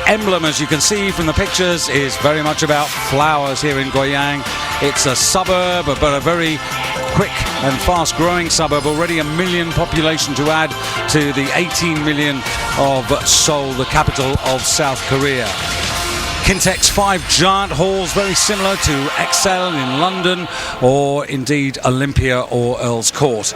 emblem, as you can see from the pictures, is very much about flowers here in Goyang. It's a suburb, but a very quick and fast-growing suburb. Already 1 million population to add to the 18 million of Seoul, the capital of South Korea. Kintek's 5 giant halls, very similar to Excel in London or indeed Olympia or Earl's Court.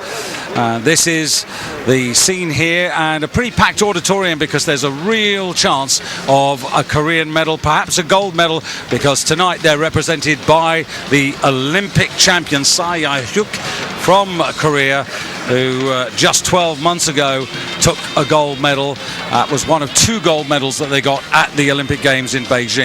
This is the scene here, and a pretty packed auditorium because there's a real chance of a Korean medal, perhaps a gold medal, because tonight they're represented by the Olympic champion Sa Yae-hyuk from Korea, who just 12 months ago took a gold medal. That was one of 2 gold medals that they got at the Olympic Games in Beijing.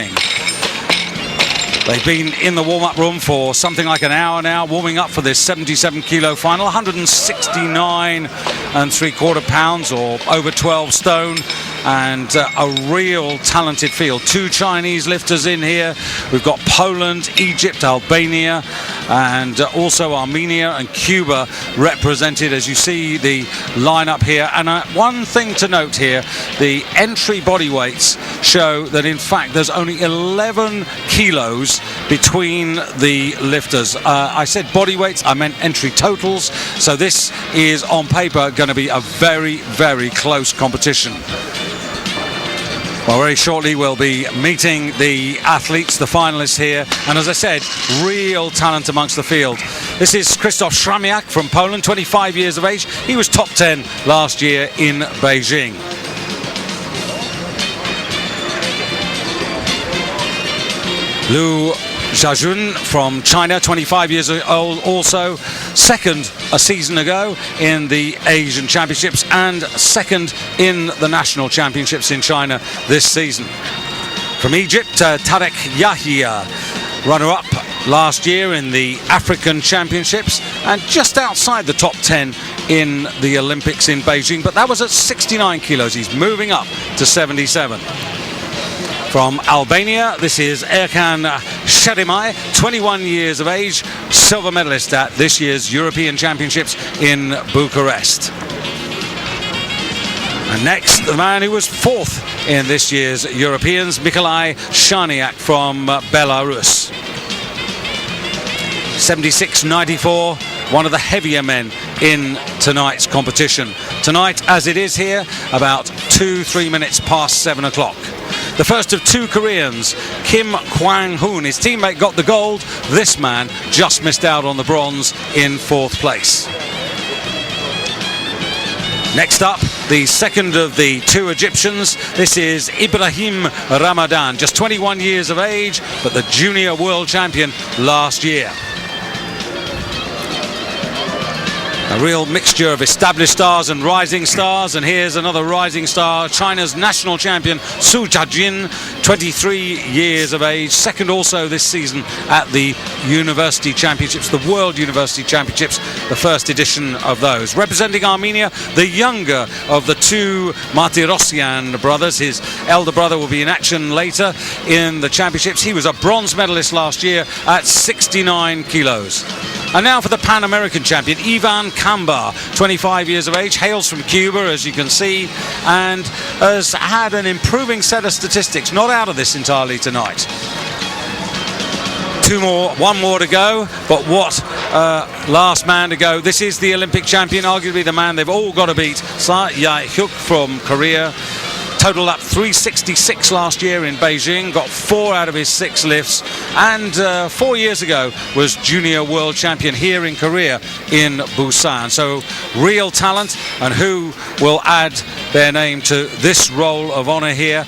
They've been in the warm-up room for something like an hour now, warming up for this 77-kilo final, 169 3/4 pounds or over 12 stone, and a real talented field. 2 Chinese lifters in here. We've got Poland, Egypt, Albania, and also Armenia and Cuba represented, as you see the lineup here. And one thing to note here, the entry body weights show that in fact there's only 11 kilos between the lifters. I said body weights, I meant entry totals, so this is on paper going to be a very, very close competition. Well, very shortly we'll be meeting the athletes, the finalists here, and as I said, real talent amongst the field. This is Krzysztof Sramiak from Poland, 25 years of age. He was top 10 last year in Beijing. Lu Xiaojun from China, 25 years old, also second a season ago in the Asian Championships and second in the National Championships in China this season. From Egypt, Tarek Yahya, runner-up last year in the African Championships and just outside the top 10 in the Olympics in Beijing, but that was at 69 kilos. He's moving up to 77. From Albania, this is Erkan Shadimai, 21 years of age, silver medalist at this year's European Championships in Bucharest. And next, the man who was 4th in this year's Europeans, Mikolai Shaniak from Belarus. 76.94, one of the heavier men in tonight's competition. Tonight, as it is here, about 2-3 minutes past 7 o'clock. The first of 2 Koreans, Kim Kwang-hoon, his teammate got the gold. This man just missed out on the bronze in 4th place. Next up, the second of the 2 Egyptians. This is Ibrahim Ramadan, just 21 years of age, but the junior world champion last year. A real mixture of established stars and rising stars, and here's another rising star, China's national champion Su Jiajin, 23 years of age, second also this season at the University Championships, the World University Championships, the first edition of those. Representing Armenia, the younger of the 2 Martirosyan brothers. His elder brother will be in action later in the championships. He was a bronze medalist last year at 69 kilos. And now for the Pan American champion, Ivan Kambar, 25 years of age, hails from Cuba, as you can see, and has had an improving set of statistics, not out of this entirely tonight. 1 more to go, but what last man to go. This is the Olympic champion, arguably the man they've all got to beat, Sa Yae-hyuk from Korea. Totaled up 366 last year in Beijing, got 4 out of his 6 lifts, and 4 years ago was junior world champion here in Korea in Busan. So real talent, and who will add their name to this roll of honor here.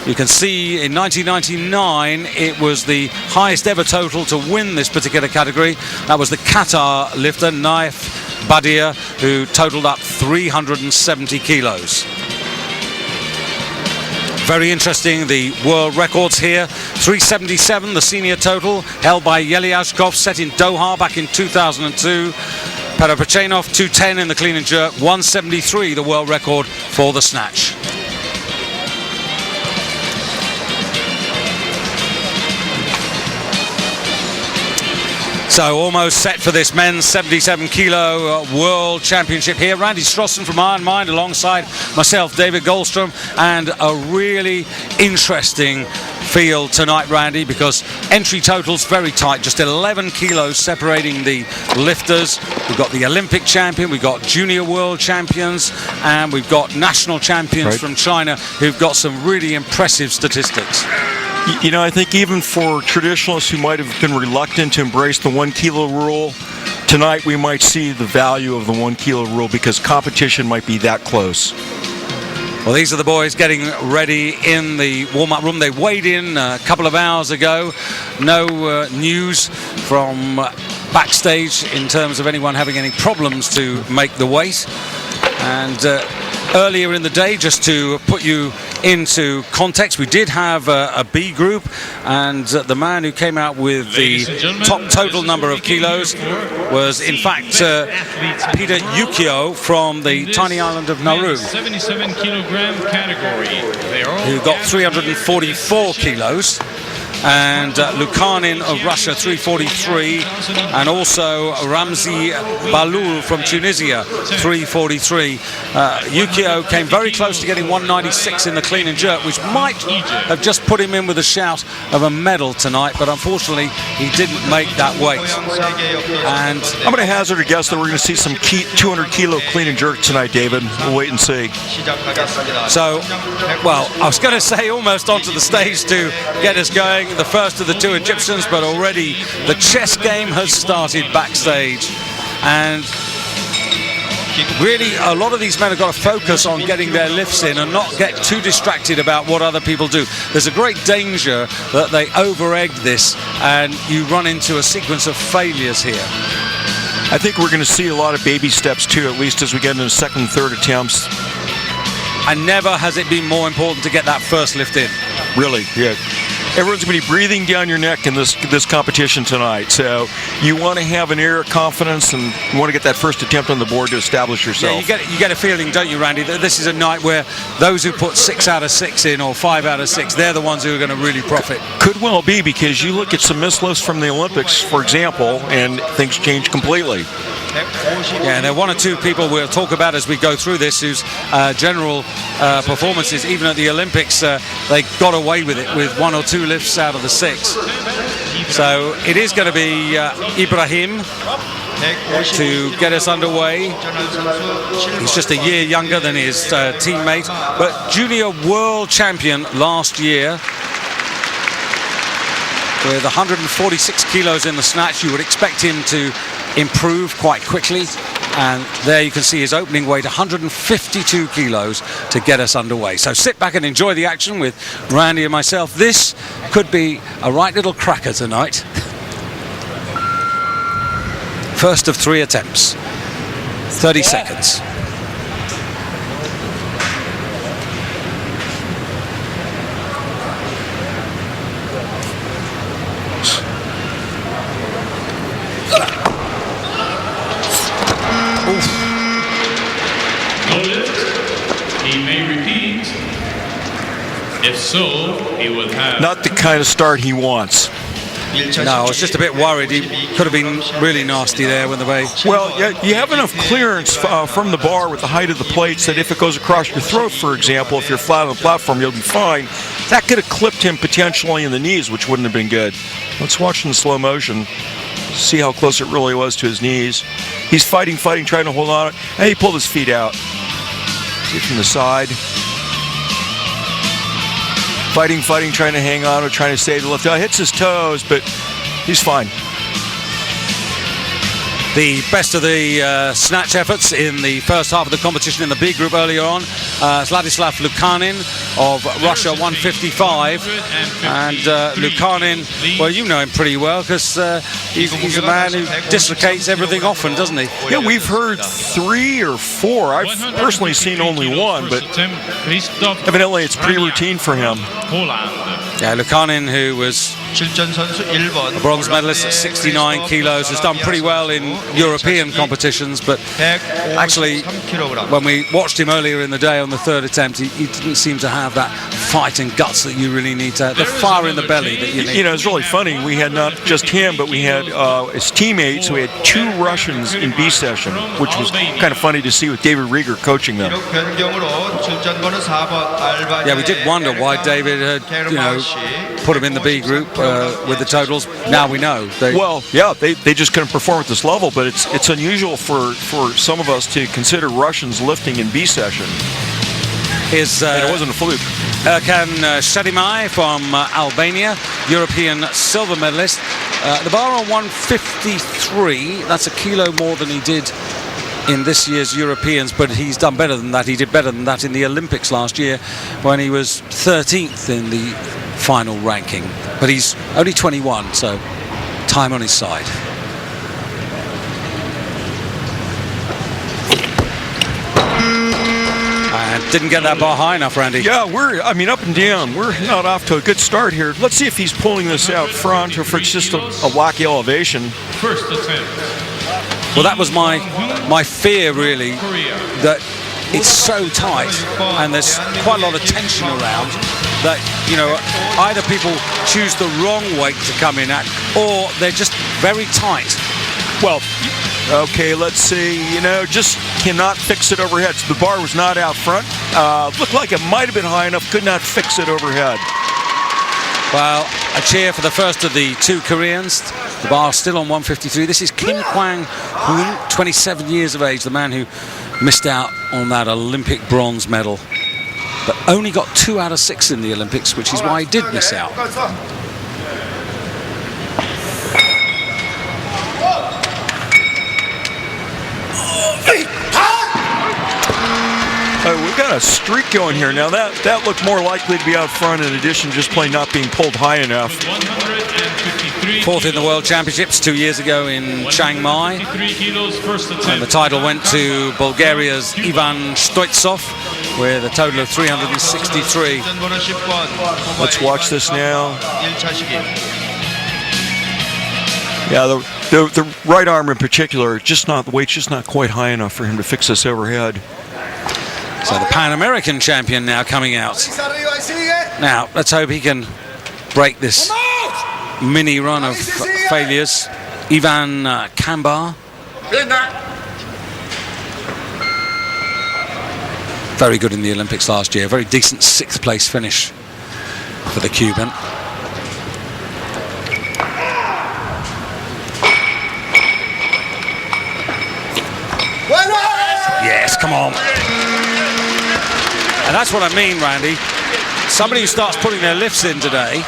You can see in 1999 it was the highest ever total to win this particular category. That was the Qatar lifter Naif Badia, who totaled up 370 kilos. Very interesting, the world records here. 377, the senior total, held by Yelyashkov, set in Doha back in 2002. Perepechenov, 210 in the clean and jerk, 173 the world record for the snatch. So almost set for this men's 77 kilo world championship here. Randy Strossen from Iron Mind alongside myself, David Goldstrom, and a really interesting field tonight, Randy, because entry totals very tight, just 11 kilos separating the lifters. We've got the Olympic champion, we've got junior world champions, and we've got national champions from China who've got some really impressive statistics. You know, I think even for traditionalists who might have been reluctant to embrace the 1 kilo rule, tonight we might see the value of the 1 kilo rule because competition might be that close. Well, these are the boys getting ready in the warm-up room. They weighed in a couple of hours ago. No news from backstage in terms of anyone having any problems to make the weight. And earlier in the day, just to put you into context, we did have a B group, and the man who came out with the top total number of kilos was in fact Peter Yukio from the tiny island of Nauru, 77 kilogram category, who got 344 kilos. And Lukanin of Russia, 343, and also Ramzi Balul from Tunisia, 343. Yukio came very close to getting 196 in the clean and jerk, which might have just put him in with a shout of a medal tonight, but unfortunately he didn't make that weight. And I'm going to hazard a guess that we're going to see some 200 kilo clean and jerk tonight, David. We'll wait and see. So, well, I was going to say almost onto the stage to get us going, the first of the two Egyptians, but already the chess game has started backstage, and really a lot of these men have got to focus on getting their lifts in and not get too distracted about what other people do. There's a great danger that they over-egg this and you run into a sequence of failures here. I think we're going to see a lot of baby steps too, at least as we get into the second and third attempts. And never has it been more important to get that first lift in. Really, yeah. Everyone's going to be breathing down your neck in this competition tonight. So you want to have an air of confidence and you want to get that first attempt on the board to establish yourself. Yeah, you get a feeling, don't you, Randy, that this is a night where those who put 6 out of 6 in or 5 out of 6, they're the ones who are going to really profit. Could well be, because you look at some missed lifts from the Olympics, for example, and things change completely. Yeah, and there are one or two people we'll talk about as we go through this whose general performances, even at the Olympics, they got away with it with 1 or 2 lifts out of the 6. So it is going to be Ibrahim to get us underway. He's just a year younger than his teammate, but junior world champion last year. With 146 kilos in the snatch, you would expect him to improve quite quickly, and there you can see his opening weight, 152 kilos, to get us underway. So sit back and enjoy the action with Randy and myself. This could be a right little cracker tonight. First of 3 attempts, 30 seconds. He may repeat. If so, he would have. Not the kind of start he wants. No, I was just a bit worried. He could have been really nasty there when the way. Well, you have enough clearance from the bar with the height of the plates that if it goes across your throat, for example, if you're flat on the platform, you'll be fine. That could have clipped him potentially in the knees, which wouldn't have been good. Let's watch in slow motion. See how close it really was to his knees. He's fighting, trying to hold on. And he pulled his feet out. See from the side. Fighting, trying to hang on or trying to save the lift. Hits his toes, but he's fine. The best of the snatch efforts in the first half of the competition in the B group earlier on. Vladislav Lukanin of Russia, 155. And Lukanin, well, you know him pretty well because he's a man who dislocates everything often, doesn't he? Yeah, we've heard 3 or 4. I've personally seen only 1, but evidently it's pretty routine for him. Yeah, Lukanin, who was 실전 선수 1번. The bronze medalist at 69 kilos has done pretty well in European competitions, but actually, when we watched him earlier in the day on the third attempt, he didn't seem to have that fight and guts that you really need to have, the fire in the belly that you need. You know, it's really funny. We had not just him, but we had his teammates. We had 2 Russians in B session, which was kind of funny to see with David Rieger coaching them. Yeah, we did wonder why David had, put him in the B group with the totals. Now we know. They just couldn't perform at this level, but it's unusual for some of us to consider Russians lifting in B session. And it wasn't a fluke. Erkan Shadimai from Albania, European silver medalist. The bar on 153, that's a kilo more than he did in this year's Europeans, but he's done better than that. He did better than that in the Olympics last year when he was 13th in the final ranking. But he's only 21, so time on his side. And didn't get that bar high enough, Randy. Yeah, up and down. We're not off to a good start here. Let's see if he's pulling this out front or if it's just a wacky elevation. First attempt. Well, that was my fear, really, that it's so tight and there's quite a lot of tension around that, either people choose the wrong weight to come in at or they're just very tight. Well, okay, let's see. Just cannot fix it overhead. So the bar was not out front. Looked like it might have been high enough. Could not fix it overhead. Well, a cheer for the first of the 2 Koreans. The bar still on 153. This is Kim Kwang-hoon, 27 years of age, the man who missed out on that Olympic bronze medal, but only got 2 out of 6 in the Olympics, which is why he did miss out. We've got a streak going here. Now that looked more likely to be out front in addition to just plain not being pulled high enough. 4th in the World Championships 2 years ago in Chiang Mai. And the title went to Bulgaria's Ivan Stoitsov with a total of 363. Let's watch this now. Yeah, the right arm in particular, the weight's just not quite high enough for him to fix this overhead. So the Pan American champion now coming out. Now, let's hope he can break this mini run of failures. Ivan Kambar. Very good in the Olympics last year. Very decent 6th place finish for the Cuban. Yes, come on. And that's what I mean, Randy. Somebody who starts putting their lifts in today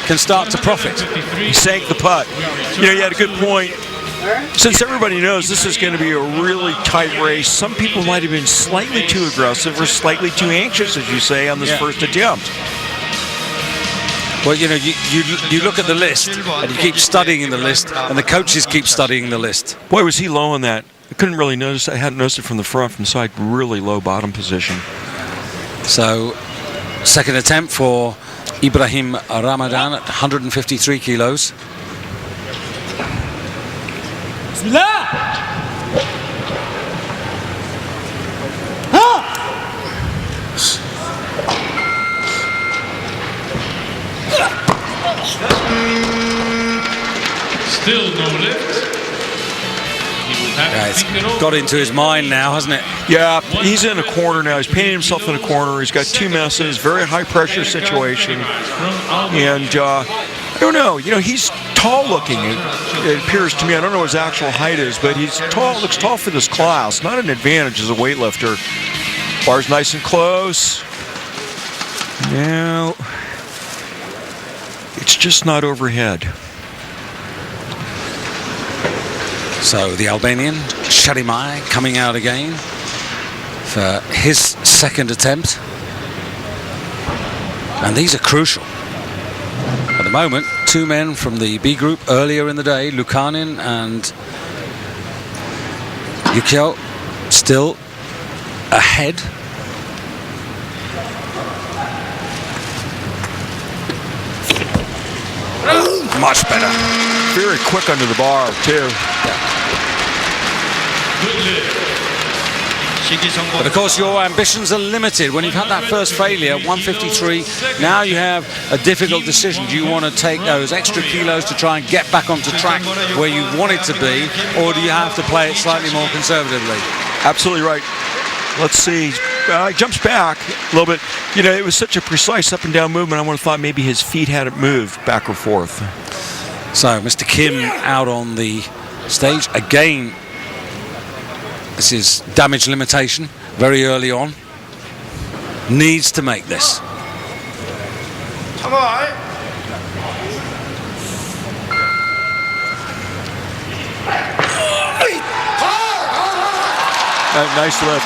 can start to profit. He sank the putt. You had a good point. Since everybody knows this is going to be a really tight race, some people might have been slightly too aggressive or slightly too anxious, as you say, on this first attempt. Well, you look at the list and you keep studying the list, and the coaches keep studying the list. Boy, was he low on that. I couldn't really notice. I hadn't noticed it from the front, from the side. Really low bottom position. So, second attempt for Ibrahim Ramadan at 153 kilos. Still no lift. Yeah, it's got into his mind now, hasn't it? Yeah, he's in a corner now. He's painting himself in a corner. He's got 2 messes, very high pressure situation. And I don't know, he's tall looking, it appears to me. I don't know what his actual height is, but he's tall, looks tall for this class. Not an advantage as a weightlifter. Bar's nice and close. Now, it's just not overhead. So the Albanian, Shadimai, coming out again for his second attempt. And these are crucial. At the moment, 2 men from the B group earlier in the day, Lukanin and Yukio, still ahead. much better. Very quick under the bar, too. But of course, your ambitions are limited. When you've had that first failure, 153, now you have a difficult decision. Do you want to take those extra kilos to try and get back onto track where you wanted to be, or do you have to play it slightly more conservatively? Absolutely right. Let's see. He jumps back a little bit. You know, it was such a precise up and down movement. I would have thought maybe his feet hadn't moved back or forth. So, Mr. Kim out on the stage again. This is damage limitation very early on. Needs to make this. Nice lift.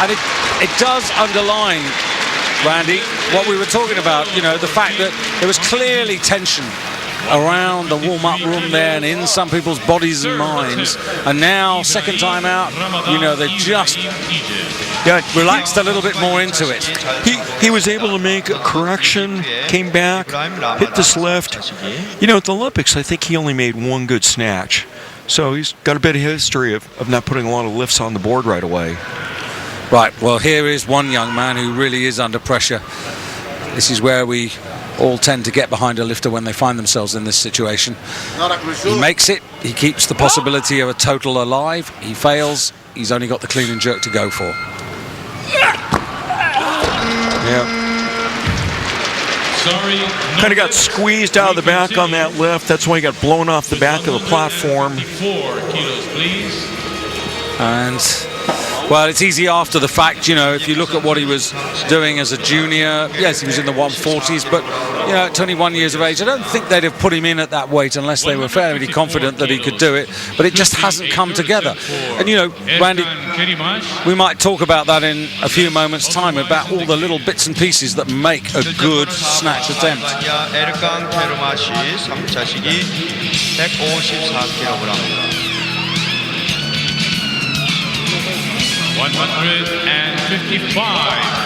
And it does underline, Randy, what we were talking about, you know, the fact that there was clearly tension around the warm-up room there and in some people's bodies and minds, and now second time out, you know, they just relaxed a little bit more into it. He was able to make a correction, came back, hit this lift. You know, at the Olympics, I think he only made one good snatch, so he's got a bit of history of not putting a lot of lifts on the board right away. Right, well, here is one young man who really is under pressure. This is where we all tend to get behind a lifter when they find themselves in this situation. He makes it, he keeps the possibility of a total alive, he fails, he's only got the clean and jerk to go for. Yeah. Sorry. Kind of got squeezed out of the back on that lift. That's why he got blown off the back of the platform. 4 kilos, please. And, well, it's easy after the fact, you know, if you look at what he was doing as a junior. Yes, he was in the 140s, but, you know, at 21 years of age, I don't think they'd have put him in at that weight unless they were fairly confident that he could do it, but it just hasn't come together. And, you know, Randy, we might talk about that in a few moments' time, about all the little bits and pieces that make a good snatch attempt. 155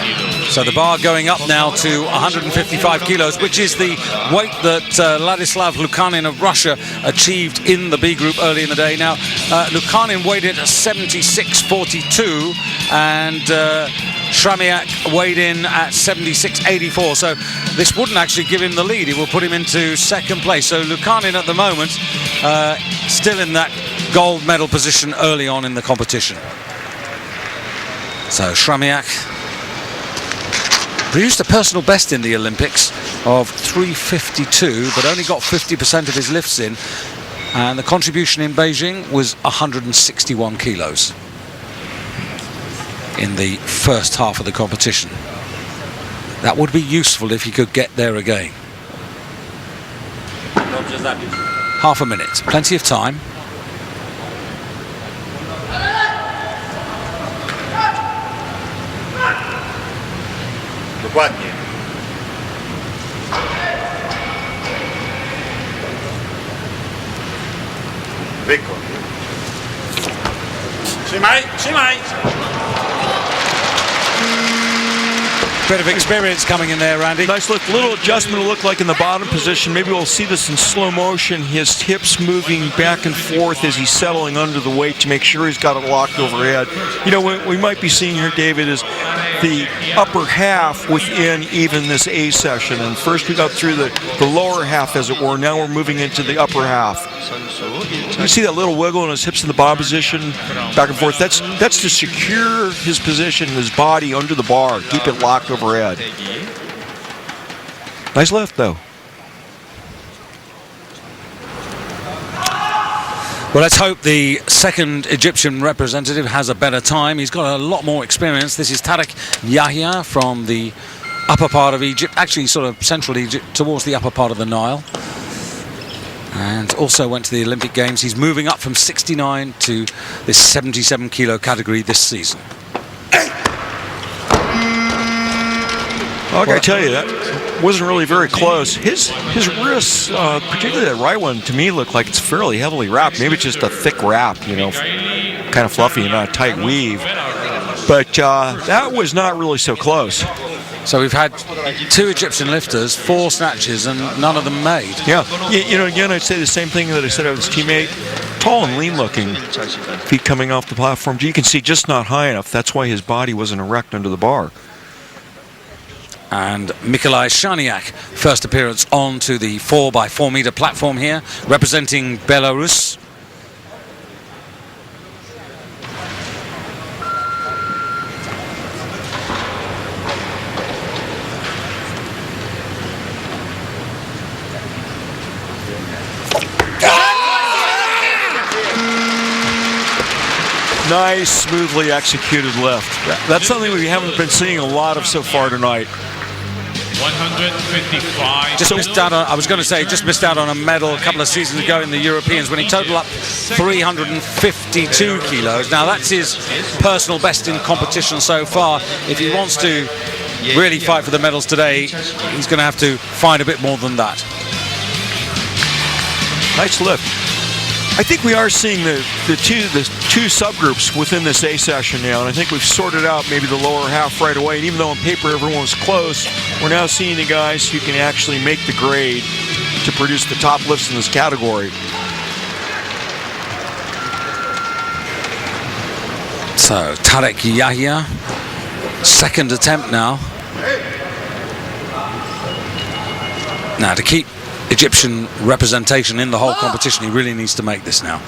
kilos. So the bar going up now to 155 kilos, which is the weight that Ladislav Lukanin of Russia achieved in the B group early in the day. Now, Lukanin weighed in at 76.42 and Shramiak weighed in at 76.84. So this wouldn't actually give him the lead. It will put him into second place. So Lukanin at the moment still in that gold medal position early on in the competition. So Shramiak produced a personal best in the Olympics of 352, but only got 50% of his lifts in, and the contribution in Beijing was 161 kilos in the first half of the competition. That would be useful if he could get there again. Half a minute, plenty of time. Dokładnie. Wykon. Trzymaj, trzymaj! Bit of experience coming in there, Randy. Nice look, little adjustment to look like in the bottom position. Maybe we'll see this in slow motion. His hips moving back and forth as he's settling under the weight to make sure he's got it locked overhead. You know, what we might be seeing here, David, is the upper half within even this A session. And first we got through the lower half, as it were. Now we're moving into the upper half. You see that little wiggle in his hips in the bottom position, back and forth. That's to secure his position, his body under the bar, keep it locked overhead. Nice lift, though. Well, let's hope the second Egyptian representative has a better time. He's got a lot more experience. This is Tariq Yahya from the upper part of Egypt, actually sort of central Egypt, towards the upper part of the Nile. And also went to the Olympic Games. He's moving up from 69 to this 77 kilo category this season. Well, I gotta tell you, that wasn't really very close. His wrists, particularly that right one, to me looked like it's fairly heavily wrapped. Maybe it's just a thick wrap, you know, kind of fluffy and not a tight weave. But that was not really so close. So we've had 2 Egyptian lifters, 4 snatches, and none of them made. Yeah, you know, again, I'd say the same thing that I said of his teammate. Tall and lean looking, feet coming off the platform. You can see just not high enough. That's why his body wasn't erect under the bar. And Mikolai Shaniak, first appearance onto the 4x4 meter platform here, representing Belarus. Nice, smoothly executed lift. That's something we haven't been seeing a lot of so far tonight. 155. Just missed out on, I was going to say, just missed out on a medal a couple of seasons ago in the Europeans when he totaled up 352 kilos. Now that's his personal best in competition so far. If he wants to really fight for the medals today, he's going to have to find a bit more than that. Nice lift. I think we are seeing the two subgroups within this A session now, and I think we've sorted out maybe the lower half right away. And even though on paper everyone was close, we're now seeing the guys who can actually make the grade to produce the top lifts in this category. So Tarek Yahya, second attempt now. Now to keep Egyptian representation in the whole competition, he really needs to make this now.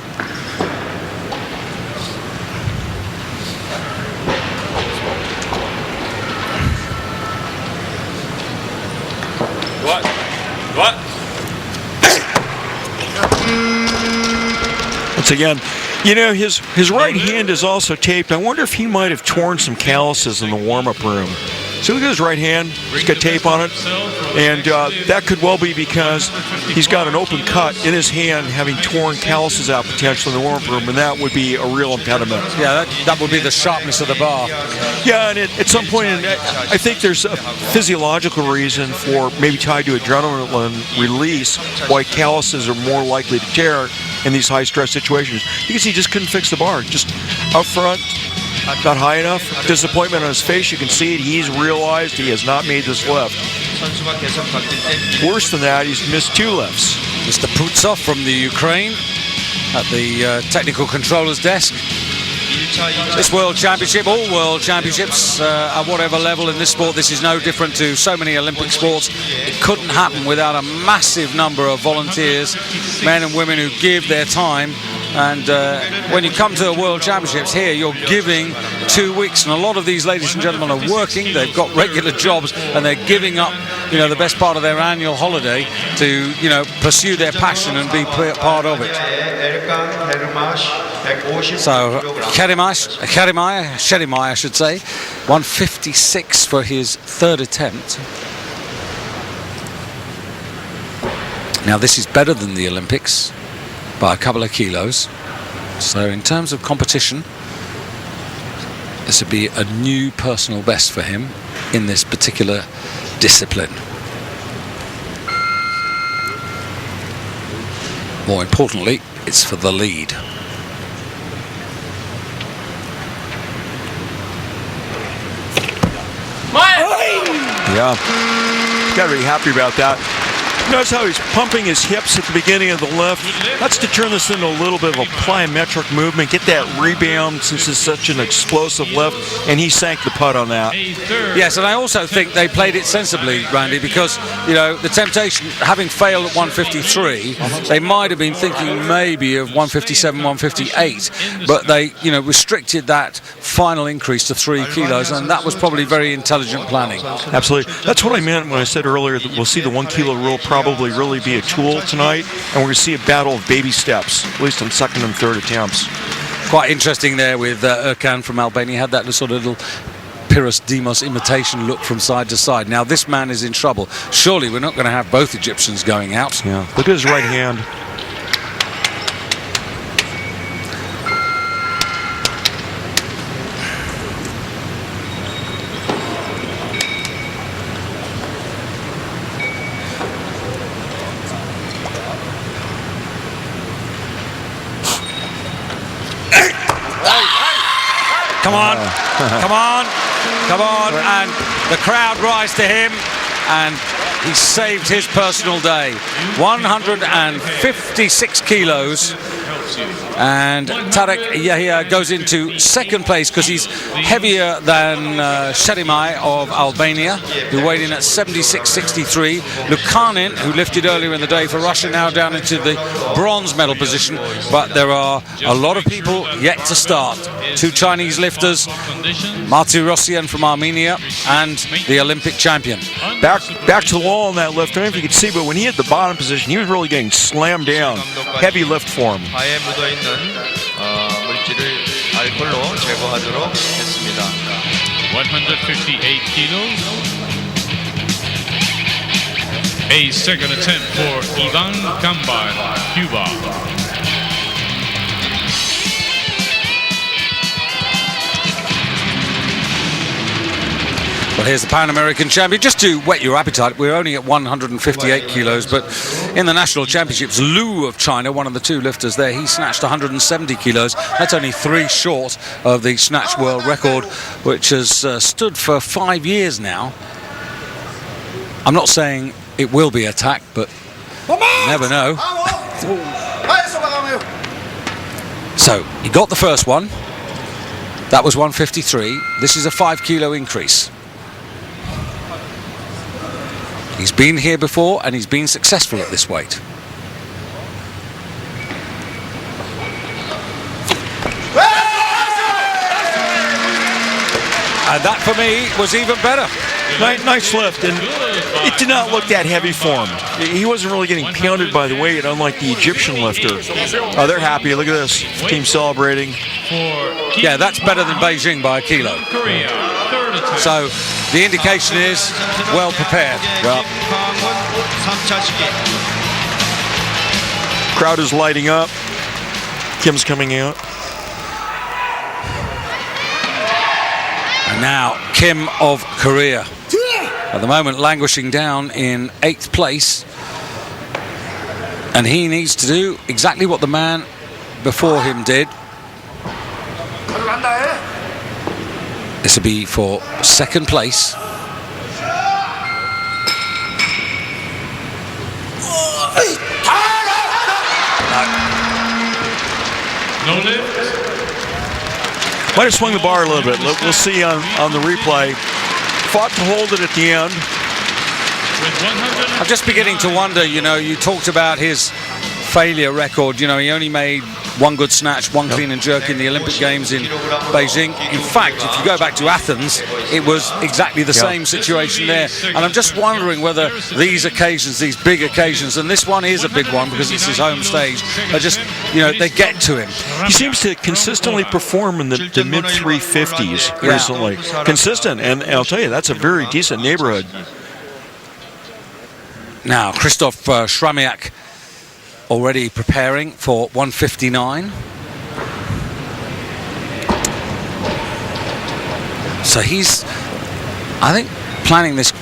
What? Once again, you know, his right hand is also taped. I wonder if he might have torn some calluses in the warm-up room. So look at his right hand. He's got tape on it. And that could well be because he's got an open cut in his hand, having torn calluses out potentially in the warm-up room, and that would be a real impediment. Yeah, that would be the sharpness of the bar. Yeah, and at some point, I think there's a physiological reason for maybe tied to adrenaline release why calluses are more likely to tear in these high-stress situations, because he just couldn't fix the bar. Just up front, not high enough. Disappointment on his face. You can see it. He's realized he has not made this lift. Worse than that, he's missed 2 lifts. Mr. Putsov from the Ukraine at the technical controller's desk. This World Championship, all World Championships at whatever level in this sport, this is no different to so many Olympic sports. It couldn't happen without a massive number of volunteers, men and women who give their time. And when you come to the World Championships here, you're giving 2 weeks, and a lot of these ladies and gentlemen are working. They've got regular jobs, and they're giving up, you know, the best part of their annual holiday to, you know, pursue their passion and be part of it. So Sherimai, I should say, 156 for his third attempt. Now this is better than the Olympics by a couple of kilos. So in terms of competition, this would be a new personal best for him in this particular discipline. More importantly, it's for the lead. Yeah, got to be happy about that. Notice how he's pumping his hips at the beginning of the lift. That's to turn this into a little bit of a plyometric movement, get that rebound since it's such an explosive lift, and he sank the putt on that. Yes, and I also think they played it sensibly, Randy, because, you know, the temptation, having failed at 153, they might have been thinking maybe of 157, 158, but they, you know, restricted that final increase to 3 kilos, and that was probably very intelligent planning. Absolutely. That's what I meant when I said earlier that we'll see the 1 kilo rule probably really be a tool tonight, and we're going to see a battle of baby steps, at least on second and third attempts. Quite interesting there with Erkan from Albania. Had that sort of little Pyrrhus Demos imitation look from side to side. Now this man is in trouble. Surely we're not going to have both Egyptians going out. Yeah, look at his right hand. Come on, come on. Come on, and the crowd rise to him, and he saved his personal day. 156 kilos. And Tarek Yahya goes into second place because he's heavier than Sharimai of Albania, who weighed in at 76.63. Lukanin, who lifted earlier in the day for Russia, now down into the bronze medal position. But there are a lot of people yet to start. 2 Chinese lifters, Martirosyan from Armenia and the Olympic champion. Back to the wall on that lift. I don't know if you can see, but when he hit the bottom position, he was really getting slammed down. Heavy lift for him. 바에 묻어 있는 물질을 알콜로 제거하도록 했습니다. 158 kilos. A second attempt for Ivan Gambar, Cuba. Well, here's the Pan American champion. Just to whet your appetite, we're only at 158 kilos, but in the national championships, Lu of China, one of the 2 lifters there, he snatched 170 kilos. That's only 3 short of the snatch world record, which has stood for 5 years now. I'm not saying it will be attacked, but you never know. So, he got the first one. That was 153. This is a 5 kilo increase. He's been here before and he's been successful at this weight. And that for me was even better. Nice lift, and it did not look that heavy for him. He wasn't really getting pounded by the weight, unlike the Egyptian lifter. Oh, they're happy. Look at this. Team celebrating. Yeah, that's better than Beijing by a kilo. So the indication is well prepared. Well, crowd is lighting up. Kim's coming out. And now Kim of Korea, at the moment languishing down in 8th place, and he needs to do exactly what the man before him did. This will be for 2nd place. No lift. Might have swung the bar a little bit. We'll see on the replay. Fought to hold it at the end. I'm just beginning to wonder, you know, you talked about his failure record. You know, he only made 1 good snatch, 1 clean and jerk in the Olympic Games in Beijing. In fact, if you go back to Athens, it was exactly the same situation there. And I'm just wondering whether these occasions, these big occasions, and this one is a big one because it's his home stage, are just, you know, they get to him. He seems to consistently perform in the mid 350s recently. Consistent, and I'll tell you, that's a very decent neighborhood. Now, Krzysztof Shramiak already preparing for 159. So he's, I think, planning this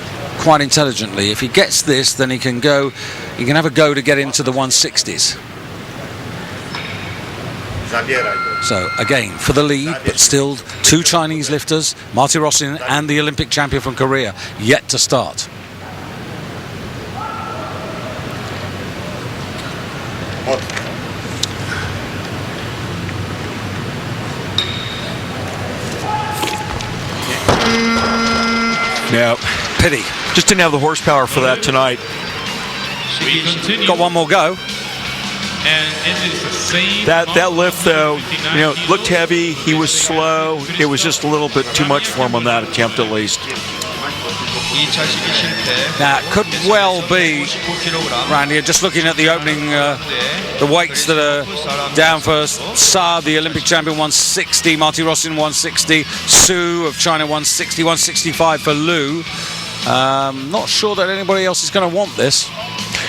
quite intelligently. If he gets this, then he can have a go to get into the 160s. So again, for the lead, but still 2 Chinese lifters, Martirosyan and the Olympic champion from Korea, yet to start. Yeah, Pity. just didn't have the horsepower for that tonight. We continue. Got one more go. And it is the same. That lift, though, you know, looked heavy. He was slow. It was just a little bit too much for him on that attempt, at least. Now, it could well be, Randy, just looking at the opening, the weights that are down first. Sa, the Olympic champion, 160. Martirosyan, 160. Su of China, 160. 165 for Lu. Not sure that anybody else is going to want this.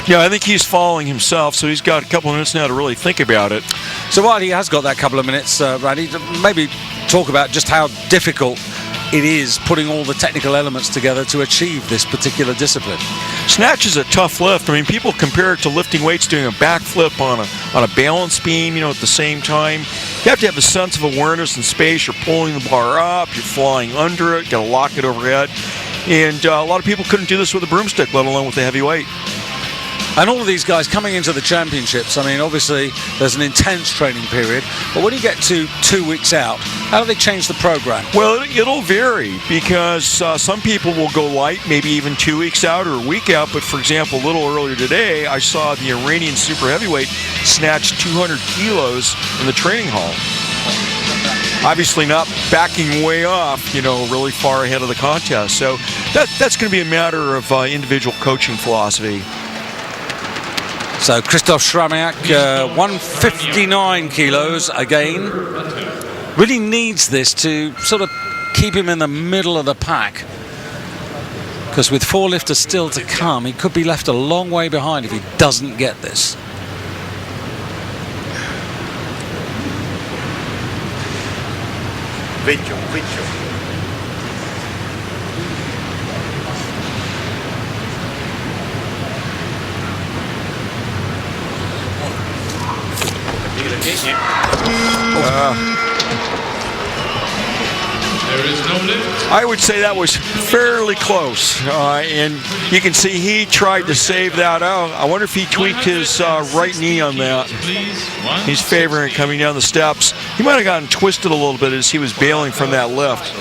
Yeah, I think he's falling himself, so he's got a couple of minutes now to really think about it. So while he has got that couple of minutes, Randy, maybe talk about just how difficult it is putting all the technical elements together to achieve this particular discipline. Snatch is a tough lift. I mean, people compare it to lifting weights, doing a backflip on a balance beam, you know, at the same time. You have to have a sense of awareness in space. You're pulling the bar up, you're flying under it, got to lock it overhead. And a lot of people couldn't do this with a broomstick, let alone with a heavy weight. And all of these guys coming into the championships, I mean, obviously there's an intense training period, but when you get to 2 weeks out, how do they change the program? Well, it'll vary because some people will go light, maybe even 2 weeks out or a week out. But for example, a little earlier today, I saw the Iranian super heavyweight snatch 200 kilos in the training hall. Obviously not backing way off, really far ahead of the contest. So that's going to be a matter of individual coaching philosophy. So Krzysztof Sramiak, 159 kilos again. Really needs this to sort of keep him in the middle of the pack. Because with 4 lifters still to come, he could be left a long way behind if he doesn't get this. Vicchio. There is no lift. I would say that was fairly close, and you can see he tried to save that out. I wonder if he tweaked his right knee on that. He's favoring coming down the steps. He might have gotten twisted a little bit as he was bailing from that lift.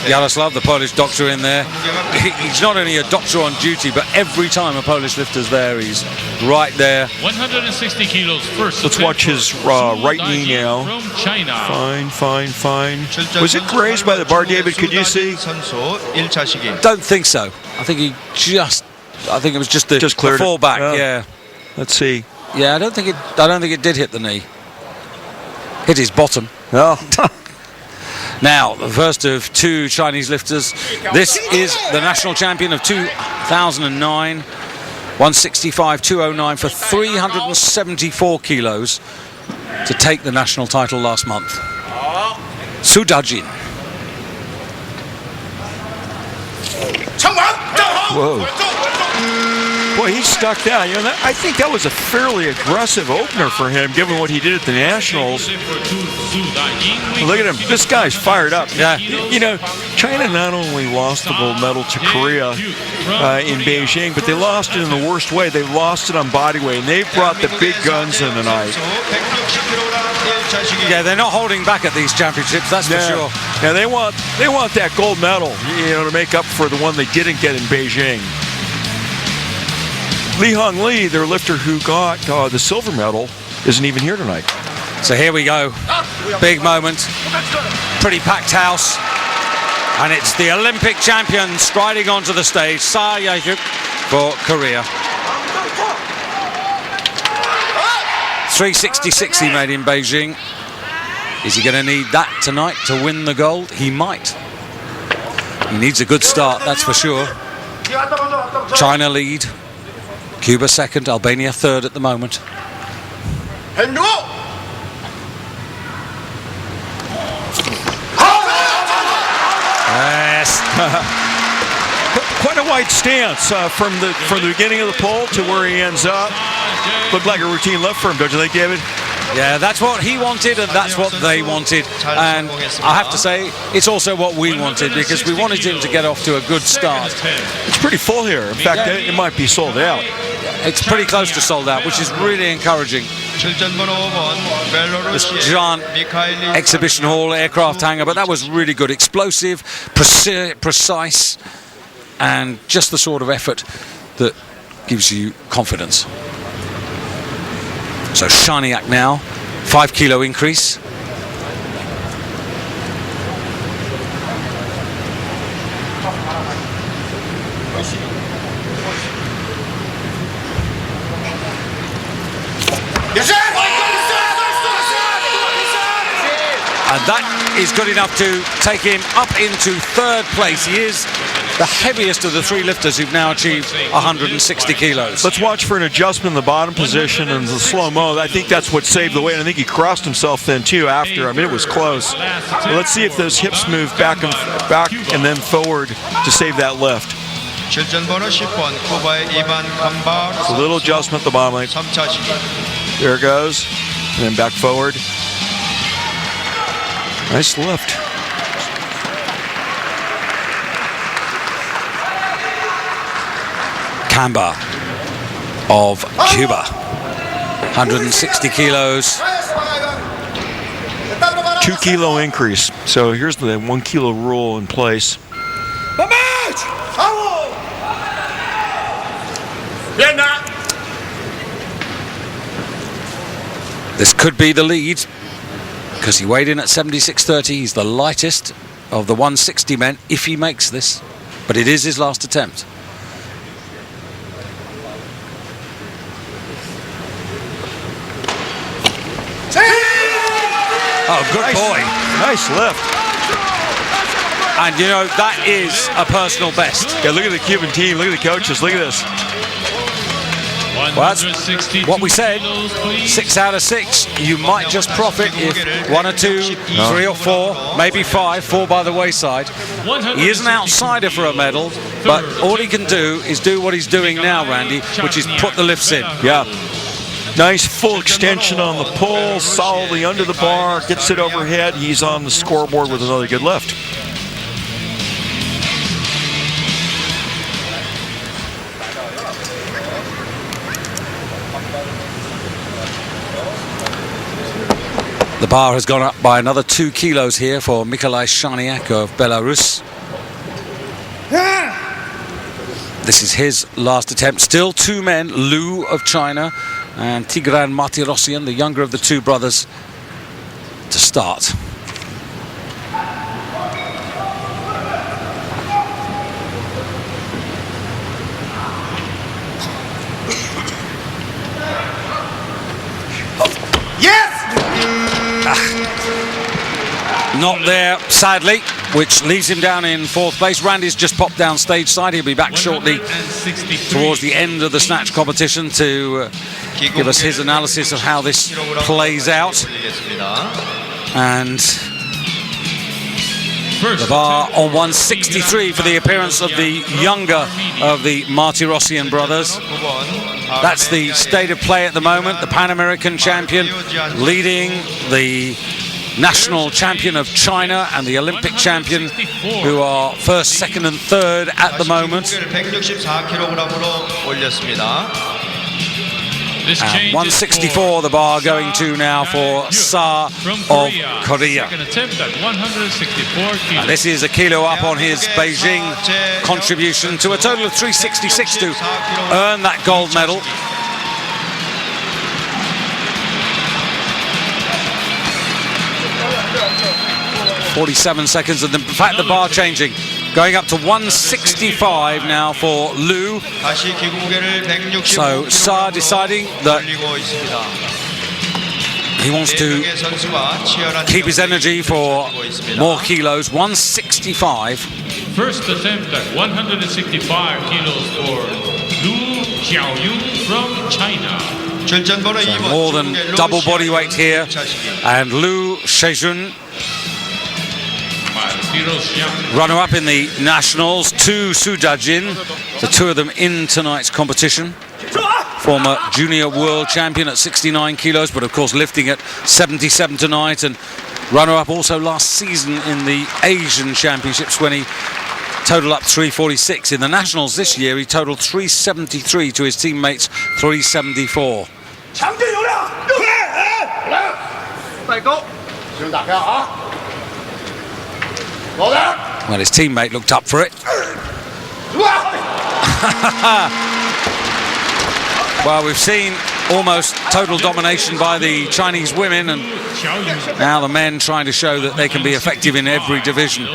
Yaroslav, the Polish doctor in there. He's not only a doctor on duty, but every time a Polish lifter's there, he's right there. 160 kilos first. Let's watch his right knee now. From China. Fine. Was it grazed by the bar, David? Could you see? Don't think so. I think it was just the cleared fallback. it. Yeah. Let's see. Yeah, I don't think it did hit the knee. Hit his bottom. No. Now, the first of 2 Chinese lifters. This is the national champion of 2009. 165.209 for 374 kilos to take the national title last month. Sudajin. Whoa. Boy, he stuck that. I think that was a fairly aggressive opener for him, given what he did at the Nationals. Look at him. This guy's fired up. Yeah. China not only lost the gold medal to Korea in Beijing, but they lost it in the worst way. They lost it on body weight, and they've brought the big guns in tonight. Yeah, they're not holding back at these championships, that's for sure. Yeah, they want that gold medal, to make up for the one they didn't get in Beijing. Li Hong Li, their lifter who got the silver medal, isn't even here tonight. So here we go. Big moment. Pretty packed house. And it's the Olympic champion striding onto the stage, Sa Yaehyuk for Korea. 366 he made in Beijing. Is he going to need that tonight to win the gold? He might. He needs a good start, that's for sure. China lead. Cuba second, Albania third at the moment. Yes. Quite a wide stance from the beginning of the pole to where he ends up. Looked like a routine lift for him, don't you think, David? Yeah, that's what he wanted and that's what they wanted. And I have to say, it's also what we wanted, because we wanted him to get off to a good start. It's pretty full here. In fact, it might be sold out. It's pretty close to sold out, which is really encouraging. This giant exhibition hall, aircraft hangar, but that was really good. Explosive, precise, and just the sort of effort that gives you confidence. So Sramiak now, 5 kilo increase. And that is good enough to take him up into 3rd place. He is the heaviest of the 3 lifters who've now achieved 160 kilos. Let's watch for an adjustment in the bottom position and the slow-mo. I think that's what saved the weight. I think he crossed himself then too after. I mean, it was close. But let's see if those hips move back and then forward to save that lift. A little adjustment at the bottom. There it goes. And then back forward. Nice lift. Kamba of Cuba, 160 kilos. 2 kilo increase. So here's the 1 kilo rule in place. This could be the lead because he weighed in at 76.30. He's the lightest of the 160 men if he makes this, but it is his last attempt. Oh, good boy. Nice lift. And you know, that is a personal best. Yeah, look at the Cuban team. Look at the coaches. Look at this. Well, that's what we said. 6 out of 6. You might just profit if 1 or 2, 3 or 4, maybe 5 fall by the wayside. He is an outsider for a medal, but all he can do is do what he's doing now, Randy, which is put the lifts in. Yeah. Nice full extension on the pull, solidly under the bar, gets it overhead. He's on the scoreboard with another good lift. The bar has gone up by another 2 kilos here for Nikolai Shaniak of Belarus. This is his last attempt. Still 2 men, Liu of China and Tigran Martirosyan, the younger of the 2 brothers, to start. Not there, sadly, which leaves him down in 4th place. Randy's just popped down stage side. He'll be back shortly towards the end of the snatch competition to give us his analysis of how this plays out. And the bar on 163 for the appearance of the younger of the Martirosyan brothers. That's the state of play at the moment. The Pan American champion leading the national champion of China and the Olympic champion, who are 1st, 2nd and 3rd at the moment. And 164 the bar going to now for Sa of Korea. And this is a kilo up on his Beijing contribution to a total of 366 to earn that gold medal. .47 seconds, and in fact the bar changing, going up to 165 now for Liu. So Sa deciding that he wants to keep his energy for more kilos. 165. First attempt at 165 kilos for Liu Xiaoyun from China. So more than double body weight here, and Liu Shejun, runner-up in the nationals, to Sudajin, the 2 of them in tonight's competition. Former junior world champion at 69 kilos, but of course lifting at 77 tonight, and runner-up also last season in the Asian Championships when he totaled up 346. In the nationals this year, he totaled 373 to his teammates 374. Well, his teammate looked up for it. Well, we've seen almost total domination by the Chinese women, and now the men trying to show that they can be effective in every division.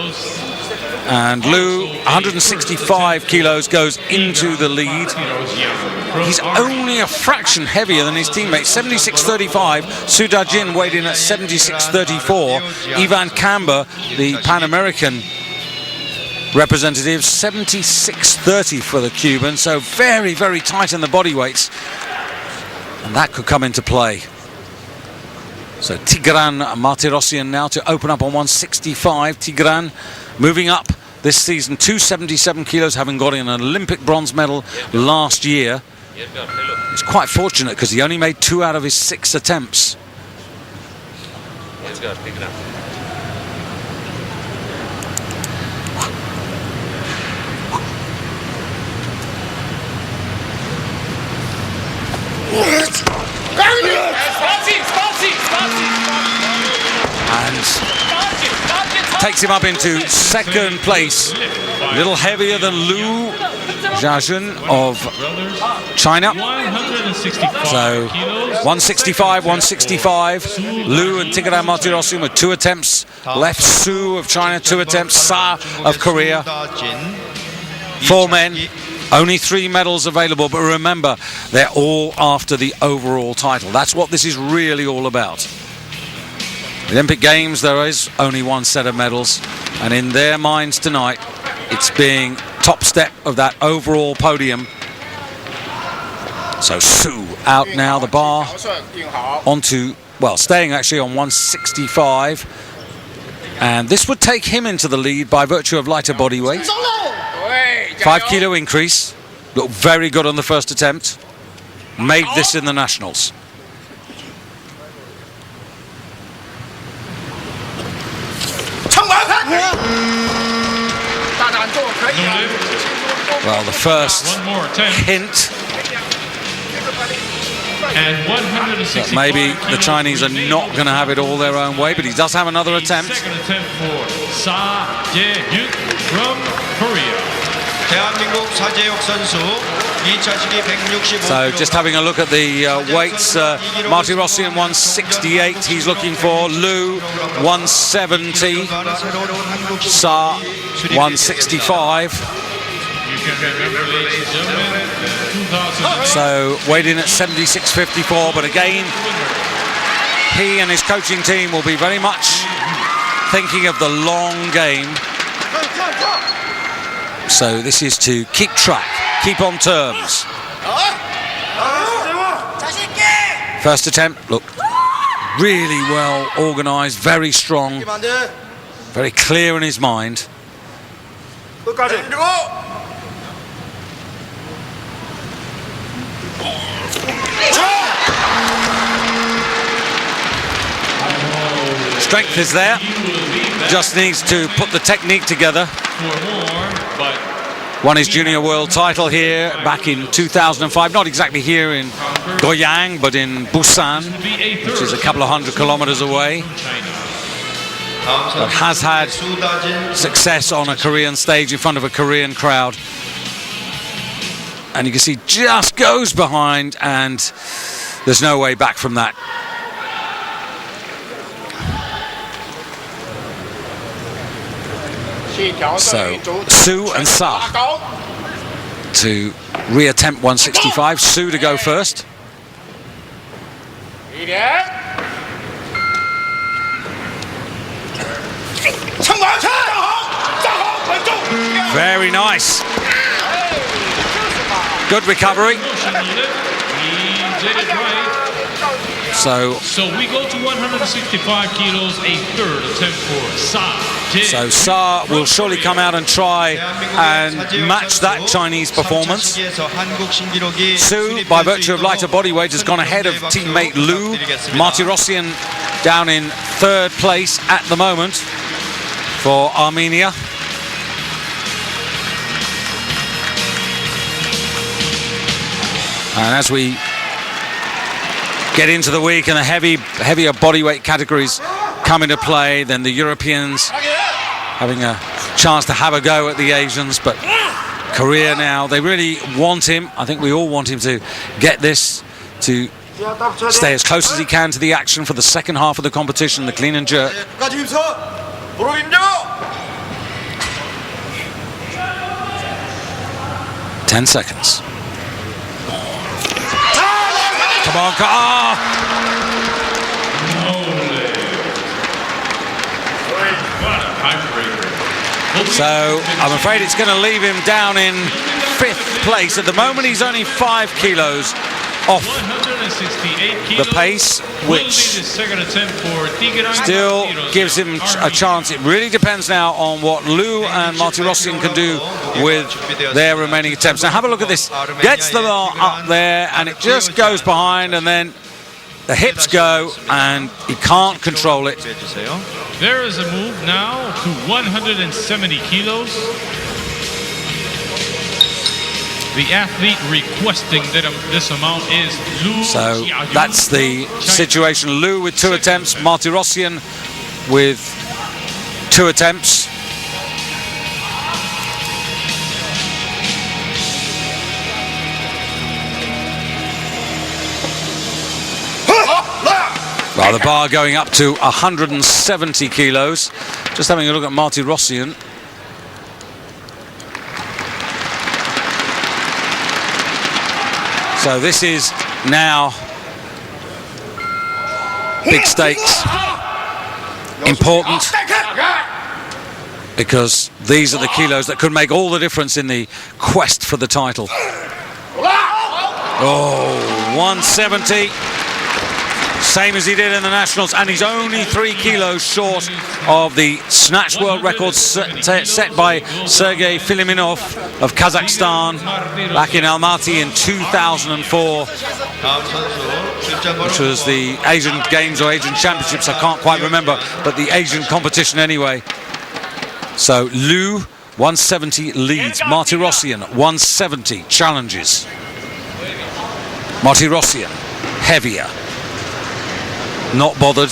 And Liu, 165 kilos, goes into the lead. He's only a fraction heavier than his teammates, 76.35. Sudajin weighed in at 76.34. Ivan Kamba, the Pan American representative, 76.30 for the Cuban. So very, very tight in the body weights. And that could come into play. So Tigran Martirosyan now to open up on 165. Tigran moving up this season, 277 kilos, having got an Olympic bronze medal last year. He's quite fortunate because he only made 2 out of his 6 attempts. takes him up into second place. A little heavier than Lu Xiaojun of China. 165 So kilos. 165, 165. Lu and Tigran Martirosyan with 2 attempts left. Su of China, 2 attempts. Sa of Korea. 4 men. Only 3 medals available, but remember, they're all after the overall title. That's what this is really all about. The Olympic Games, there is only 1 set of medals, and in their minds tonight, it's being top step of that overall podium. So Su out now, the bar onto, well, staying actually on 165, and this would take him into the lead by virtue of lighter body weight. 5 kilo increase. Looked very good on the first attempt. Made this in the nationals. Well, the first One more attempt. hint And 165 that maybe the Chinese are not going to have it all their own way, but he does have another attempt. Second attempt for Sa Jae-hyuk from Korea. 대한민국 사재혁 선수 2차 시기 165kg. So just having a look at the weights, Martirosyan 168, he's looking for. Lu 170, Sa 165. You can remember, ladies and gentlemen, 2008. So weighed in at 76.54, but again, he and his coaching team will be very much thinking of the long game. So this is to keep track, keep on terms. First attempt, look, really well organised, very strong, very clear in his mind. Strength is there, just needs to put the technique together. Won his junior world title here back in 2005, not exactly here in Goyang, but in Busan, which is a couple of 100 kilometers away. But has had success on a Korean stage in front of a Korean crowd. And you can see just goes behind, and there's no way back from that. So Su and Sa to reattempt 165. Su to go first. Very nice. Good recovery. So we go to 165 kilos, a third attempt for Sa. So Sa will surely come out and try and match that Chinese performance. Su, by virtue of lighter body weight, has gone ahead of teammate Lu. Martirosyan down in 3rd place at the moment for Armenia. And as we get into the week and the heavier bodyweight categories come into play, then the Europeans having a chance to have a go at the Asians, but Korea now, they really want him. I think we all want him to get this, to stay as close as he can to the action for the second half of the competition, the clean and jerk. 10 seconds. Come on, So I'm afraid it's going to leave him down in 5th place. At the moment, he's only 5 kilos off the pace, which still gives him a chance. It really depends now on what Lu and Martirosyan can do with their remaining attempts. Now have a look at this. Gets the bar up there, and it just goes behind, and then the hips go, and he can't control it. There is a move now to 170 kilos. The athlete requesting that this amount is Lu. So that's the situation. Lu with 2 attempts, Martirosyan with 2 attempts. Well, the bar going up to 170 kilos. Just having a look at Marty Rossian. So this is now big stakes, important, because these are the kilos that could make all the difference in the quest for the title. Oh, 170, same as he did in the Nationals, and he's only 3 kilos short of the Snatch world record set by Sergei Filiminov of Kazakhstan back in Almaty in 2004, which was the Asian Games or Asian Championships, I can't quite remember, but the Asian competition anyway. So Liu, 170 leads. Marty Rossian, 170 challenges. Marty Rossian, heavier. Not bothered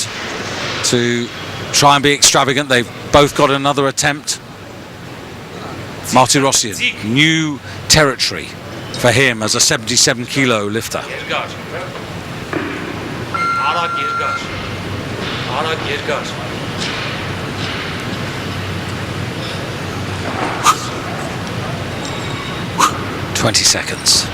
to try and be extravagant. They've both got another attempt. Marty Rossian, new territory for him as a 77 kilo lifter. 20 seconds.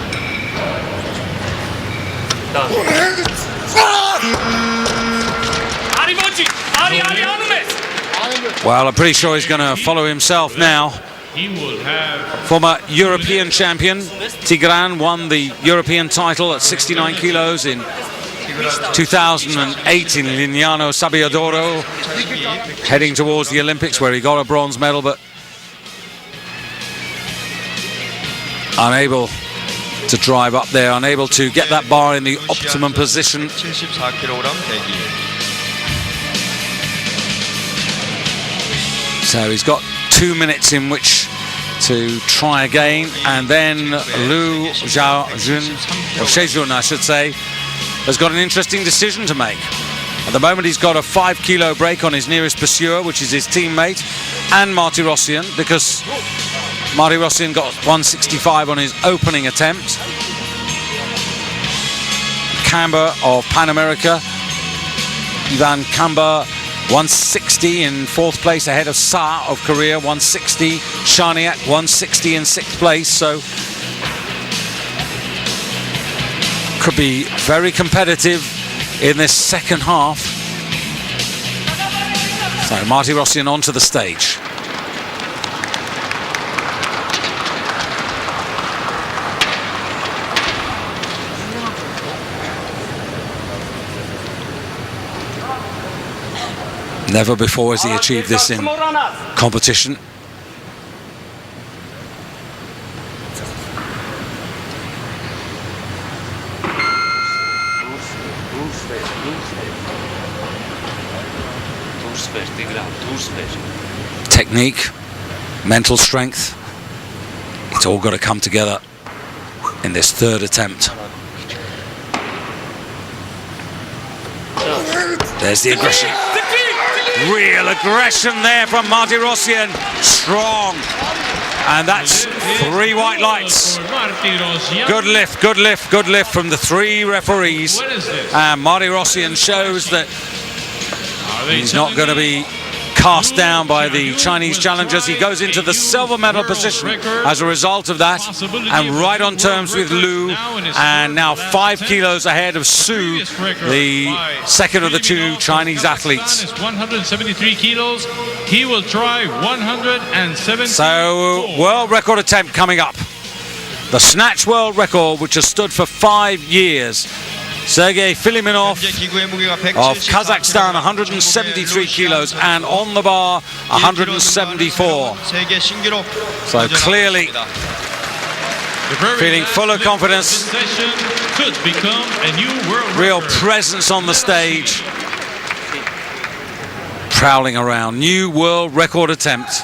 Well, I'm pretty sure he's going to follow himself now. Former European champion Tigran won the European title at 69 kilos in 2008 in Lignano Sabbiadoro, heading towards the Olympics where he got a bronze medal, but unable to drive up there, unable to get that bar in the optimum position. So he's got 2 minutes in which to try again, and then Liu Xiaojun, or Shejun I should say, has got an interesting decision to make. At the moment he's got a 5 kilo break on his nearest pursuer, which is his teammate, and Marty Rossian, because Marty Rossian got 165 on his opening attempt. Camber of Pan America, Ivan Camber, 160 in 4th place ahead of Sa of Korea, 160. Shaniak, 160 in 6th place. So could be very competitive in this second half. So Marty Rossian onto the stage. Never before has he achieved this in competition. Technique, mental strength, it's all got to come together in this 3rd attempt. There's the aggression. Real aggression there from Marty Rossian. Strong. And that's 3 white lights. Good lift, good lift, good lift from the 3 referees. And Marty Rossian shows that he's not going to be cast down by the Chinese challengers. He goes into the silver medal position as a result of that, and right on terms with Liu, and now 5 kilos ahead of Su, the second of the 2 Chinese athletes. 173 kilos. He will try 170. So, world record attempt coming up. The Snatch world record, which has stood for 5 years. Sergei Filiminov of Kazakhstan, 173 kilos, and on the bar, 174. So clearly feeling full of confidence, real presence on the stage, prowling around. New world record attempt.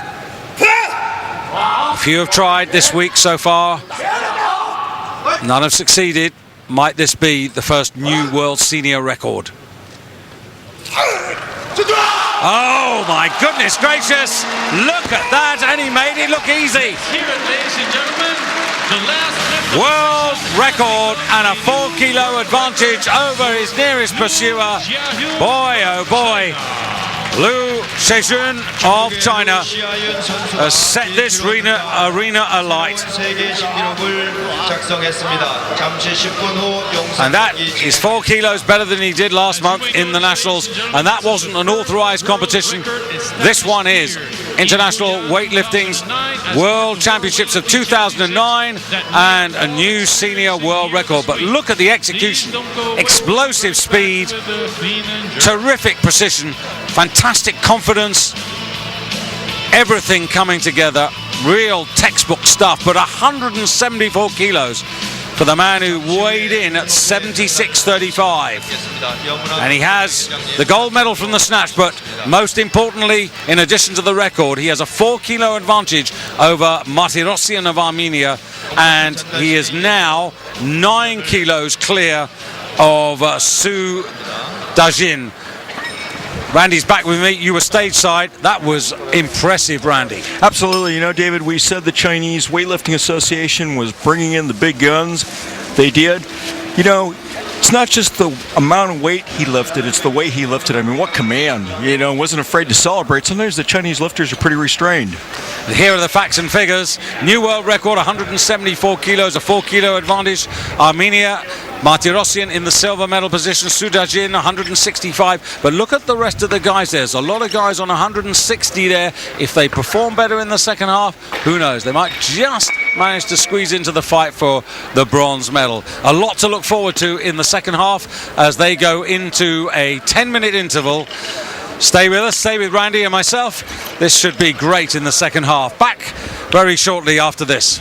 A few have tried this week so far, none have succeeded. Might this be the first new world senior record? Oh my goodness gracious! Look at that, and he made it look easy. Here, ladies and gentlemen, the last lift of World record and a 4 kilo advantage over his nearest pursuer. Boy, oh boy. Liu Shejun of China 시아윤 선수가 has set this arena alight. 세계 신기록을 작성했습니다. 잠시 10분 후 영상 And that is 4 kilos better than he did last month in the Nationals. And that wasn't an authorized competition. This one is International Weightlifting's World Championships of 2009 and a new senior world record. But look at the execution. Explosive speed, terrific precision, fantastic confidence, everything coming together. Real textbook stuff. But 174 kilos for the man who weighed in at 76.35. And he has the gold medal from the snatch, but most importantly, in addition to the record, he has a 4 kilo advantage over Martirosyan of Armenia, and he is now 9 kilos clear of Su Dajin. Randy's back with me. You were stage side. That was impressive, Randy. Absolutely. You know, David, we said the Chinese Weightlifting Association was bringing in the big guns. They did. You know, it's not just the amount of weight he lifted, it's the way he lifted. I mean, what command. You know, wasn't afraid to celebrate. Sometimes the Chinese lifters are pretty restrained. Here are the facts and figures. New world record, 174 kilos, a 4 kilo advantage. Armenia, Martirosyan in the silver medal position. Sudajin, 165. But look at the rest of the guys. There's a lot of guys on 160 there. If they perform better in the second half, who knows? They might just manage to squeeze into the fight for the bronze medal. A lot to look forward to in the second half as they go into a 10-minute interval. Stay with us, stay with Randy and myself. This should be great in the second half. Back very shortly after this.